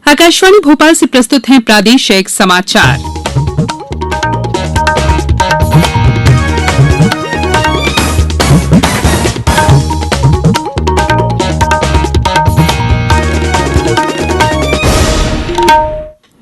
आकाशवाणी भोपाल से प्रस्तुत हैं प्रादेशिक समाचार।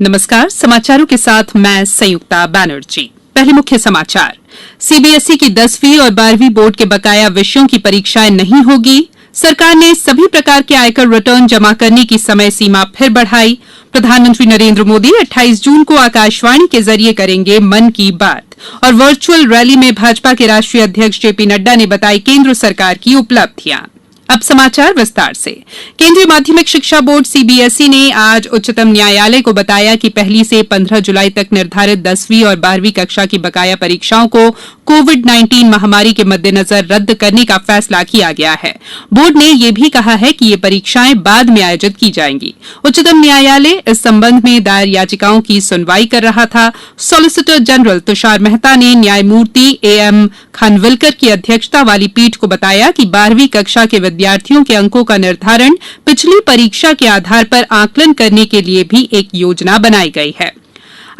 नमस्कार, समाचारों के साथ मैं संयुक्ता बैनर्जी। पहले मुख्य समाचार। सीबीएसई की 10वीं और 12वीं बोर्ड के बकाया विषयों की परीक्षाएं नहीं होगी। सरकार ने सभी प्रकार के आयकर रिटर्न जमा करने की समय सीमा फिर बढ़ाई। प्रधानमंत्री नरेंद्र मोदी 28 जून को आकाशवाणी के जरिए करेंगे मन की बात। और वर्चुअल रैली में भाजपा के राष्ट्रीय अध्यक्ष जेपी नड्डा ने बताई केंद्र सरकार की उपलब्धियां। अब समाचार विस्तार से। केंद्रीय माध्यमिक शिक्षा बोर्ड सीबीएसई ने आज उच्चतम न्यायालय को बताया कि पहली से 15 जुलाई तक निर्धारित 10वीं और 12वीं कक्षा की बकाया परीक्षाओं को कोविड-19 महामारी के मद्देनजर रद्द करने का फैसला किया गया है। बोर्ड ने यह भी कहा है कि ये परीक्षाएं बाद में आयोजित की जाएंगी। उच्चतम न्यायालय इस संबंध में दायर याचिकाओं की सुनवाई कर रहा था। सॉलिसिटर जनरल तुषार मेहता ने न्यायमूर्ति एएम खानविलकर की अध्यक्षता वाली पीठ को बताया कि 12वीं कक्षा के विद्यार्थियों के अंकों का निर्धारण पिछली परीक्षा के आधार पर आकलन करने के लिए भी एक योजना बनाई गई है।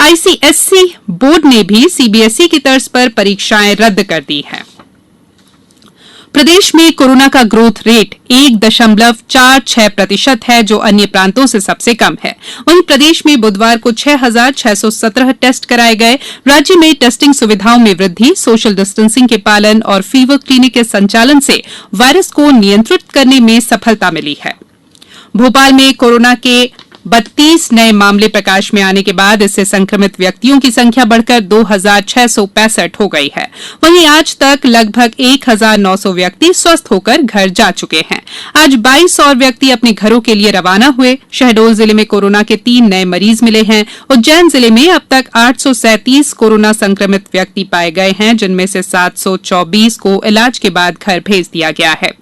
आईसीएसई बोर्ड ने भी सीबीएसई की तर्ज पर परीक्षाएं रद्द कर दी हैं। प्रदेश में कोरोना का ग्रोथ रेट 1.46% है, जो अन्य प्रांतों से सबसे कम है। वहीं प्रदेश में बुधवार को 6,617 टेस्ट कराए गए। राज्य में टेस्टिंग सुविधाओं में वृद्धि, सोशल डिस्टेंसिंग के पालन और फीवर क्लिनिक के संचालन से वायरस को नियंत्रित करने में सफलता मिली है। भोपाल में कोरोना के 32 नए मामले प्रकाश में आने के बाद इससे संक्रमित व्यक्तियों की संख्या बढ़कर 2,665 हो गई है। वहीं आज तक लगभग 1,900 व्यक्ति स्वस्थ होकर घर जा चुके हैं। आज 22 और व्यक्ति अपने घरों के लिए रवाना हुए। शहडोल जिले में कोरोना के 3 नए मरीज मिले हैं। उज्जैन जिले में अब तक 837 कोरोना संक्रमित व्यक्ति पाए गए हैं, जिनमें से 724 को इलाज के बाद घर भेज दिया गया है।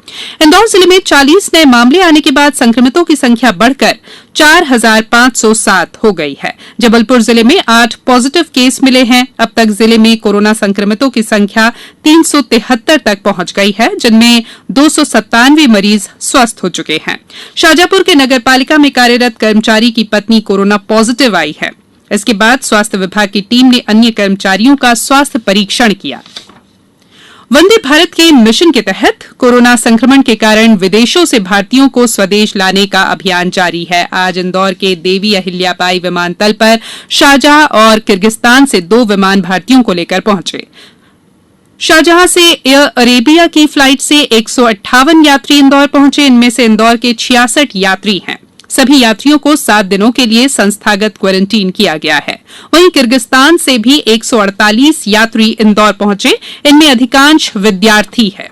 इंदौर जिले में 40 नए मामले आने के बाद संक्रमितों की संख्या बढ़कर 4,507 हो गई है। जबलपुर जिले में 8 पॉजिटिव केस मिले हैं। अब तक जिले में कोरोना संक्रमितों की संख्या 373 तक पहुंच गई है, जिनमें 297 मरीज स्वस्थ हो चुके हैं। शाजापुर के नगरपालिका में कार्यरत कर्मचारी की पत्नी कोरोना पॉजिटिव आई है। इसके बाद स्वास्थ्य विभाग की टीम ने अन्य कर्मचारियों का स्वास्थ्य परीक्षण किया। वंदे भारत के मिशन के तहत कोरोना संक्रमण के कारण विदेशों से भारतीयों को स्वदेश लाने का अभियान जारी है। आज इंदौर के देवी अहिल्याबाई विमानतल पर शारजाह और किर्गिस्तान से 2 विमान भारतीयों को लेकर पहुंचे। शारजाह से एयर अरेबिया की फ्लाइट से 158 यात्री इंदौर पहुंचे। इनमें से इंदौर के 66 यात्री हैं। सभी यात्रियों को 7 दिनों के लिए संस्थागत क्वारंटीन किया गया है। वहीं किर्गिस्तान से भी 148 यात्री इंदौर पहुंचे। इनमें अधिकांश विद्यार्थी हैं।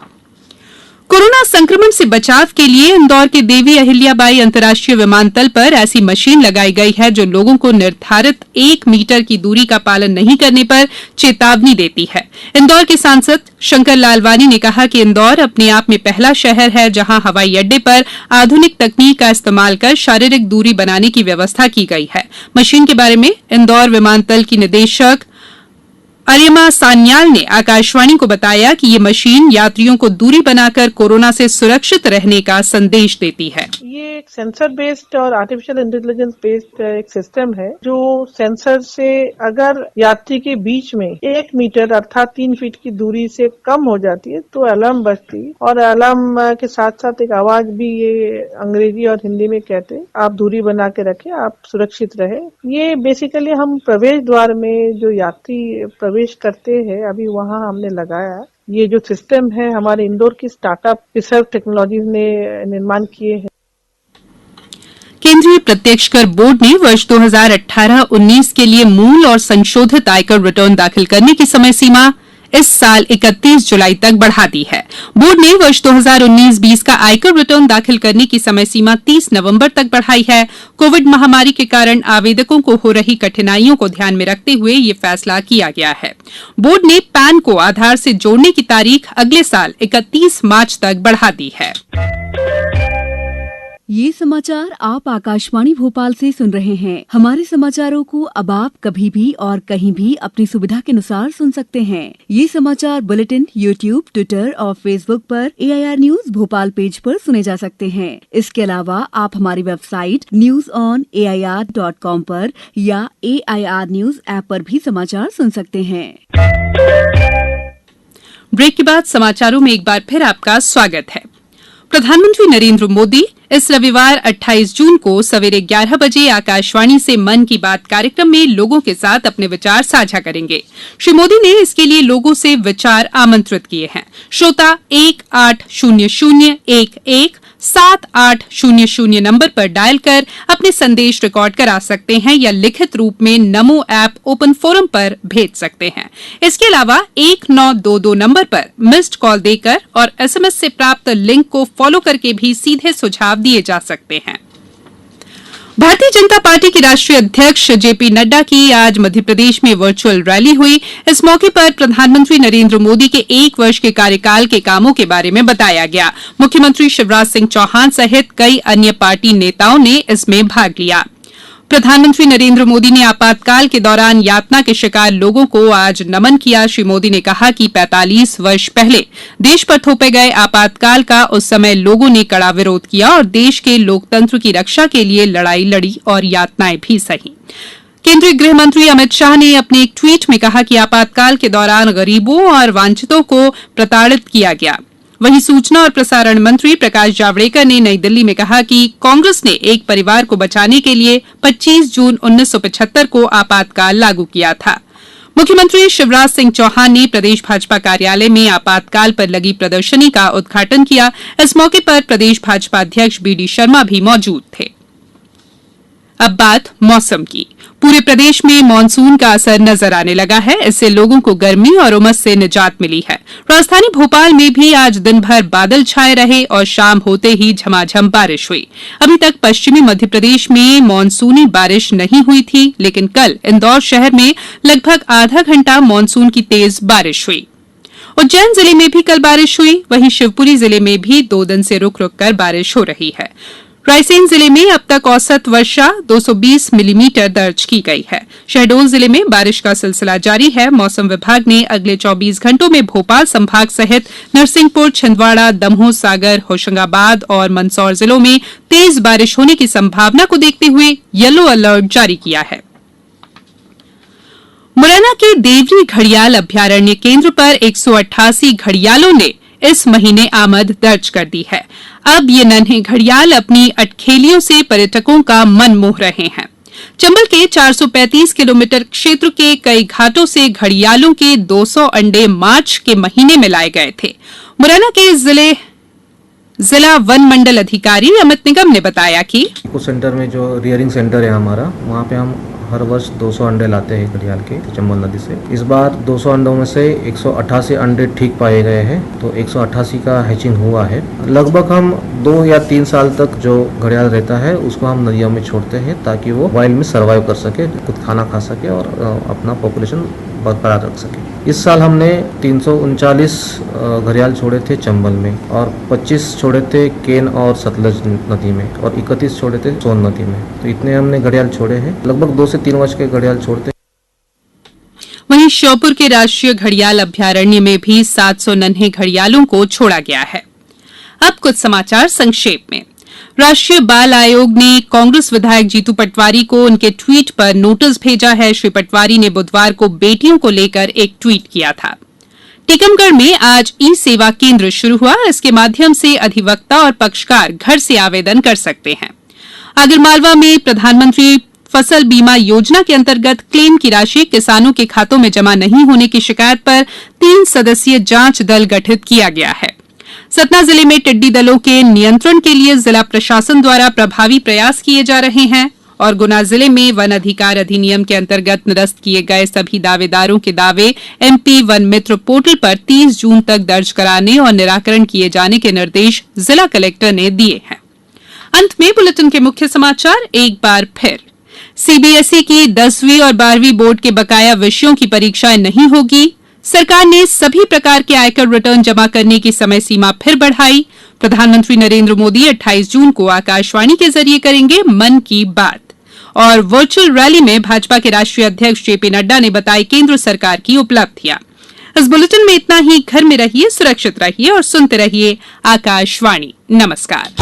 कोरोना संक्रमण से बचाव के लिए इंदौर के देवी अहिल्याबाई अंतर्राष्ट्रीय विमानतल पर ऐसी मशीन लगाई गई है जो लोगों को निर्धारित 1 मीटर की दूरी का पालन नहीं करने पर चेतावनी देती है। इंदौर के सांसद शंकर लालवानी ने कहा कि इंदौर अपने आप में पहला शहर है जहां हवाई अड्डे पर आधुनिक तकनीक का इस्तेमाल कर शारीरिक दूरी बनाने की व्यवस्था की गई है। मशीन के बारे में इंदौर विमानतल की निदेशक अरिमा सान्याल ने आकाशवाणी को बताया कि ये मशीन यात्रियों को दूरी बनाकर कोरोना से सुरक्षित रहने का संदेश देती है। ये एक सेंसर बेस्ड और आर्टिफिशियल इंटेलिजेंस बेस्ड एक सिस्टम है जो सेंसर से अगर यात्री के बीच में 1 मीटर अर्थात 3 फीट की दूरी से कम हो जाती है तो अलार्म बजती है और अलार्म के साथ साथ एक आवाज भी, ये अंग्रेजी और हिंदी में कहते हैं, आप दूरी बना के रखें, आप सुरक्षित रहे। ये बेसिकली हम प्रवेश द्वार में जो यात्री प्रवेश करते हैं अभी वहाँ हमने लगाया। ये जो सिस्टम है हमारे इंदौर की स्टार्टअप रिसर्व टेक्नोलॉजीज ने निर्माण किए हैं। केंद्रीय प्रत्यक्ष कर बोर्ड ने वर्ष 2018-19 के लिए मूल और संशोधित आयकर रिटर्न दाखिल करने की समय सीमा इस साल 31 जुलाई तक बढ़ा दी है। बोर्ड ने वर्ष 2019-20 का आयकर रिटर्न दाखिल करने की समय सीमा 30 नवंबर तक बढ़ाई है। कोविड महामारी के कारण आवेदकों को हो रही कठिनाइयों को ध्यान में रखते हुए ये फैसला किया गया है। बोर्ड ने पैन को आधार से जोड़ने की तारीख अगले साल 31 मार्च तक बढ़ा दी है। ये समाचार आप आकाशवाणी भोपाल से सुन रहे हैं। हमारे समाचारों को अब आप कभी भी और कहीं भी अपनी सुविधा के अनुसार सुन सकते हैं। ये समाचार बुलेटिन यूट्यूब, ट्विटर और फेसबुक पर AIR न्यूज भोपाल पेज पर सुने जा सकते हैं। इसके अलावा आप हमारी वेबसाइट newsonair.com पर या AIR न्यूज ऐप पर भी समाचार सुन सकते हैं। ब्रेक के बाद समाचारों में एक बार फिर आपका स्वागत है। प्रधानमंत्री नरेंद्र मोदी इस रविवार 28 जून को सवेरे 11 बजे आकाशवाणी से मन की बात कार्यक्रम में लोगों के साथ अपने विचार साझा करेंगे। श्री मोदी ने इसके लिए लोगों से विचार आमंत्रित किए हैं। श्रोता 1800117800 नंबर पर डायल कर अपने संदेश रिकॉर्ड करा सकते हैं या लिखित रूप में नमो ऐप ओपन फोरम पर भेज सकते हैं। इसके अलावा 1922 नंबर पर मिस्ड कॉल देकर और SMS से प्राप्त लिंक को फॉलो करके भी सीधे सुझाव दिए जा सकते हैं। भारतीय जनता पार्टी के राष्ट्रीय अध्यक्ष JP नड्डा की आज मध्य प्रदेश में वर्चुअल रैली हुई। इस मौके पर प्रधानमंत्री नरेंद्र मोदी के 1 वर्ष के कार्यकाल के कामों के बारे में बताया गया। मुख्यमंत्री शिवराज सिंह चौहान सहित कई अन्य पार्टी नेताओं ने इसमें भाग लिया। प्रधानमंत्री नरेंद्र मोदी ने आपातकाल के दौरान यातना के शिकार लोगों को आज नमन किया। श्री मोदी ने कहा कि 45 वर्ष पहले देश पर थोपे गए आपातकाल का उस समय लोगों ने कड़ा विरोध किया और देश के लोकतंत्र की रक्षा के लिए लड़ाई लड़ी और यातनाएं भी सही। केंद्रीय गृह मंत्री अमित शाह ने अपने एक ट्वीट में कहा कि आपातकाल के दौरान गरीबों और वंचितों को प्रताड़ित किया गया। वहीं सूचना और प्रसारण मंत्री प्रकाश जावड़ेकर ने नई दिल्ली में कहा कि कांग्रेस ने एक परिवार को बचाने के लिए 25 जून 1975 को आपातकाल लागू किया था। मुख्यमंत्री शिवराज सिंह चौहान ने प्रदेश भाजपा कार्यालय में आपातकाल पर लगी प्रदर्शनी का उद्घाटन किया। इस मौके पर प्रदेश भाजपा अध्यक्ष BD शर्मा भी मौजूद थे। अब बात मौसम की। पूरे प्रदेश में मानसून का असर नजर आने लगा है। इससे लोगों को गर्मी और उमस से निजात मिली है। राजधानी भोपाल में भी आज दिन भर बादल छाए रहे और शाम होते ही झमाझम बारिश हुई। अभी तक पश्चिमी मध्य प्रदेश में मानसूनी बारिश नहीं हुई थी, लेकिन कल इंदौर शहर में लगभग आधा घंटा मानसून की तेज बारिश हुई। उज्जैन जिले में भी कल बारिश हुई। वहीं शिवपुरी जिले में भी 2 दिन से रुक रुक कर बारिश हो रही है। रायसेन जिले में अब तक औसत वर्षा 220 मिलीमीटर दर्ज की गई है। शहडोल जिले में बारिश का सिलसिला जारी है। मौसम विभाग ने अगले 24 घंटों में भोपाल संभाग सहित नरसिंहपुर, छिंदवाड़ा, दमोह, सागर, होशंगाबाद और मंदसौर जिलों में तेज बारिश होने की संभावना को देखते हुए येलो अलर्ट जारी किया है। मुरैना के देवरी घड़ियाल अभ्यारण्य केंद्र पर 188 घड़ियालों ने इस महीने आमद दर्ज कर दी है। अब ये नन्हे घड़ियाल अपनी अटखेलियों से पर्यटकों का मन मोह रहे हैं। चंबल के 435 किलोमीटर क्षेत्र के कई घाटों से घड़ियालों के 200 अंडे मार्च के महीने में लाए गए थे। मुरैना के जिला वन मंडल अधिकारी अमित निगम ने बताया कि इको सेंटर में जो रियरिंग सेंटर है हमारा, वहाँ पे हम हर वर्ष 200 अंडे लाते हैं घड़ियाल के चंबल नदी से। इस बार 200 अंडों में से 188 अंडे ठीक पाए गए हैं, तो 188 का हैचिंग हुआ है। लगभग हम 2 या 3 साल तक जो घड़ियाल रहता है उसको हम नदियों में छोड़ते हैं ताकि वो वाइल्ड में सर्वाइव कर सके, खुद खाना खा सके और अपना पॉपुलेशन बरकरार रख सके। इस साल हमने 339 घड़ियाल छोड़े थे चंबल में और 25 छोड़े थे केन और सतलज नदी में और 31 छोड़े थे सोन नदी में। तो इतने हमने घड़ियाल छोड़े हैं। लगभग 2 से 3 वर्ष के घड़ियाल छोड़ते। वहीं श्योपुर के राष्ट्रीय घड़ियाल अभ्यारण्य में भी 700 नन्हे घड़ियालों को छोड़ा गया है। अब कुछ समाचार संक्षेप में। राष्ट्रीय बाल आयोग ने कांग्रेस विधायक जीतू पटवारी को उनके ट्वीट पर नोटिस भेजा है। श्री पटवारी ने बुधवार को बेटियों को लेकर एक ट्वीट किया था। टीकमगढ़ में आज ई सेवा केंद्र शुरू हुआ। इसके माध्यम से अधिवक्ता और पक्षकार घर से आवेदन कर सकते हैं। आगरमालवा में प्रधानमंत्री फसल बीमा योजना के अंतर्गत क्लेम की राशि किसानों के खातों में जमा नहीं होने की शिकायत पर 3 सदस्यीय जांच दल गठित किया गया है। सतना जिले में टिड्डी दलों के नियंत्रण के लिए जिला प्रशासन द्वारा प्रभावी प्रयास किए जा रहे हैं और गुना जिले में वन अधिकार अधिनियम के अंतर्गत निरस्त किए गए सभी दावेदारों के दावे MP वन मित्र पोर्टल पर 30 जून तक दर्ज कराने और निराकरण किए जाने के निर्देश जिला कलेक्टर ने दिए हैं। अंत में बुलेटिन के मुख्य समाचार एक बार फिर। CBSE की 10वीं और 12वीं बोर्ड के बकाया विषयों की परीक्षाएं नहीं होगी। सरकार ने सभी प्रकार के आयकर रिटर्न जमा करने की समय सीमा फिर बढ़ाई। प्रधानमंत्री नरेंद्र मोदी 28 जून को आकाशवाणी के जरिए करेंगे मन की बात। और वर्चुअल रैली में भाजपा के राष्ट्रीय अध्यक्ष जेपी नड्डा ने बताई केंद्र सरकार की उपलब्धियां। इस बुलेटिन में इतना ही। घर में रहिए, सुरक्षित रहिए और सुनते रहिए आकाशवाणी। नमस्कार।